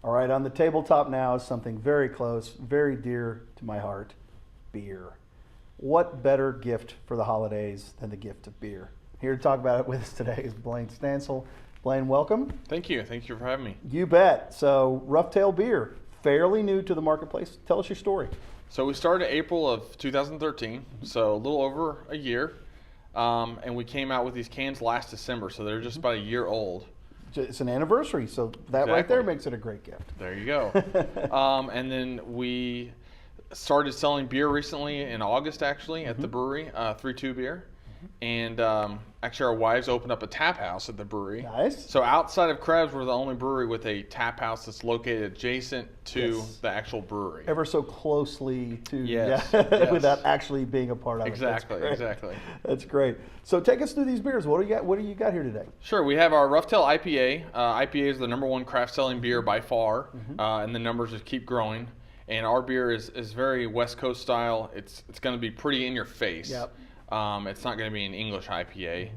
All right, on the tabletop now is something very close, very dear to my heart, beer. What better gift for the holidays than the gift of beer? Here to talk about it with us today is Blaine Stansel. Blaine, welcome. Thank you. Thank you for having me. You bet. So, Roughtail Beer, fairly new to the marketplace. Tell us your story. So we started April of 2013, so a little over a year, and we came out with these cans last December, so they're just about a year old. It's an anniversary, so that right there makes it a great gift. There you go. And then we started selling beer recently in August, actually, at the brewery, 3-2 beer. And actually, our wives opened up a tap house at the brewery. Nice. So outside of Krebs, we're the only brewery with a tap house that's located adjacent to the actual brewery. Ever so closely to, Yes. without actually being a part of Exactly, it. exactly. That's great. So take us through these beers. What do you got? What do you got here today? Sure, we have our Roughtail IPA. IPA is the #1 craft selling beer by far, and the numbers just keep growing. And our beer is very West Coast style. It's going to be pretty in your face. Yep. It's not going to be an English IPA.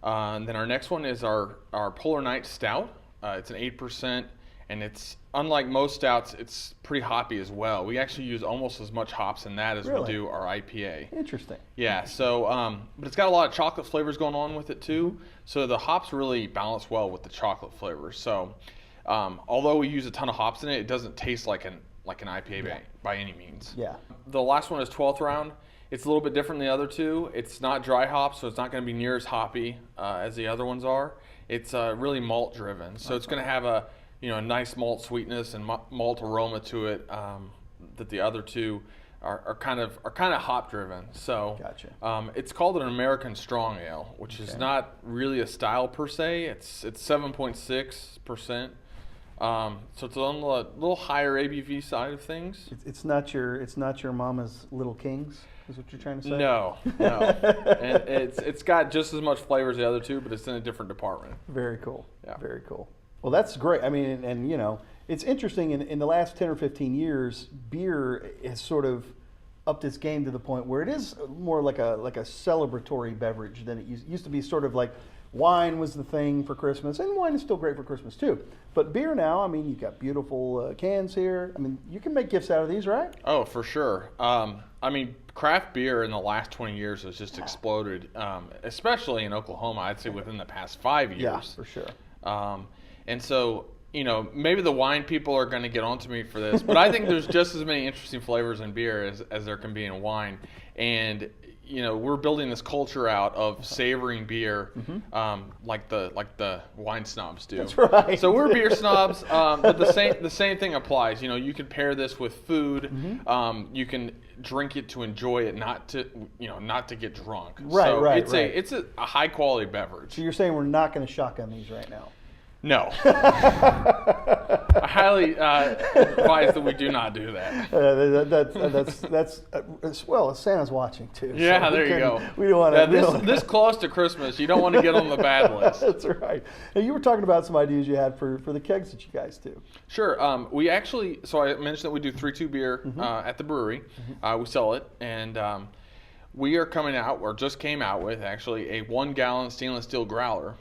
And then our next one is our Polar Night Stout. It's an 8%, and it's unlike most stouts, it's pretty hoppy as well. We actually use almost as much hops in that as we do our IPA. Interesting. Yeah, so, but it's got a lot of chocolate flavors going on with it too. So the hops really balance well with the chocolate flavors. So although we use a ton of hops in it, it doesn't taste like an IPA by any means. Yeah. The last one is 12th Round. It's a little bit different than the other two. It's not dry hops, so it's not going to be near as hoppy as the other ones are. It's really malt driven, so it's going to have a nice malt sweetness and malt aroma to it that the other two are kind of hop driven. So gotcha. It's called an American Strong Ale, which is not really a style per se. It's 7.6%. So it's on the little higher ABV side of things. It's not your mama's Little Kings, is what you're trying to say? No. And it's got just as much flavor as the other two, but it's in a different department. Very cool. Yeah. Very cool. Well, that's great. I mean, and it's interesting. In the last 10 or 15 years, beer has sort of upped its game to the point where it is more like a celebratory beverage than it used to be. Sort of like wine was the thing for Christmas, and wine is still great for Christmas too. But beer now, I mean, you've got beautiful cans here. I mean, you can make gifts out of these, right? Oh, for sure. I mean, craft beer in the last 20 years has just exploded, especially in Oklahoma, I'd say within the past 5 years. Yeah, for sure. And so, maybe the wine people are going to get onto me for this, but I think there's just as many interesting flavors in beer as there can be in wine. And we're building this culture out of savoring beer, like the wine snobs do. That's right. So we're beer snobs, but the same thing applies. You can pair this with food. You can drink it to enjoy it, not to get drunk. Right, so right. It's a high quality beverage. So you're saying we're not going to shotgun these right now? No. I highly advise that we do not do that. That's well, Santa's watching too. Yeah, so there you go. We don't want to. This close to Christmas, you don't want to get on the bad list. That's right. Now, you were talking about some ideas you had for the kegs that you guys do. Sure. We actually, so I mentioned that we do 3-2 beer at the brewery. We sell it, and we are coming out, or just came out with actually a 1-gallon stainless steel growler.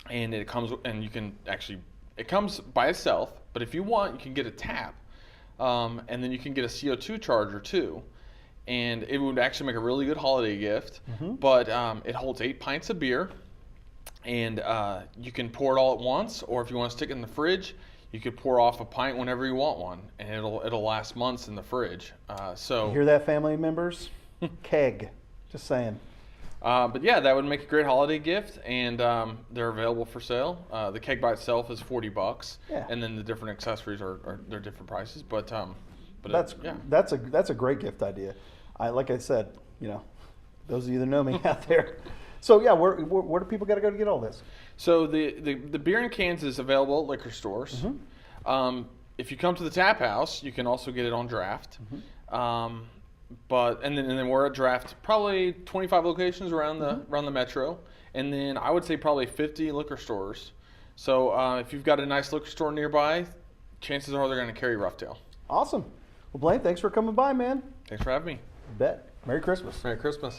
And it comes by itself, but if you want, you can get a tap, and then you can get a CO2 charger too, and it would actually make a really good holiday gift. But it holds 8 pints of beer, and you can pour it all at once, or if you want to stick it in the fridge, you could pour off a pint whenever you want one, and it'll last months in the fridge. So you hear that, family members? Keg, just saying. But yeah, that would make a great holiday gift, and they're available for sale. The keg by itself is $40, and then the different accessories are they're different prices. But that's a great gift idea. Like I said, those of you that know me out there. So yeah, where do people got to go to get all this? So the beer in cans is available at liquor stores. If you come to the tap house, you can also get it on draft. And then we're at draft probably 25 locations around the metro, and then I would say probably 50 liquor stores. So if you've got a nice liquor store nearby, chances are they're going to carry Roughtail. Awesome. Well, Blaine, thanks for coming by, man. Thanks for having me. Bet. Merry Christmas. Merry Christmas.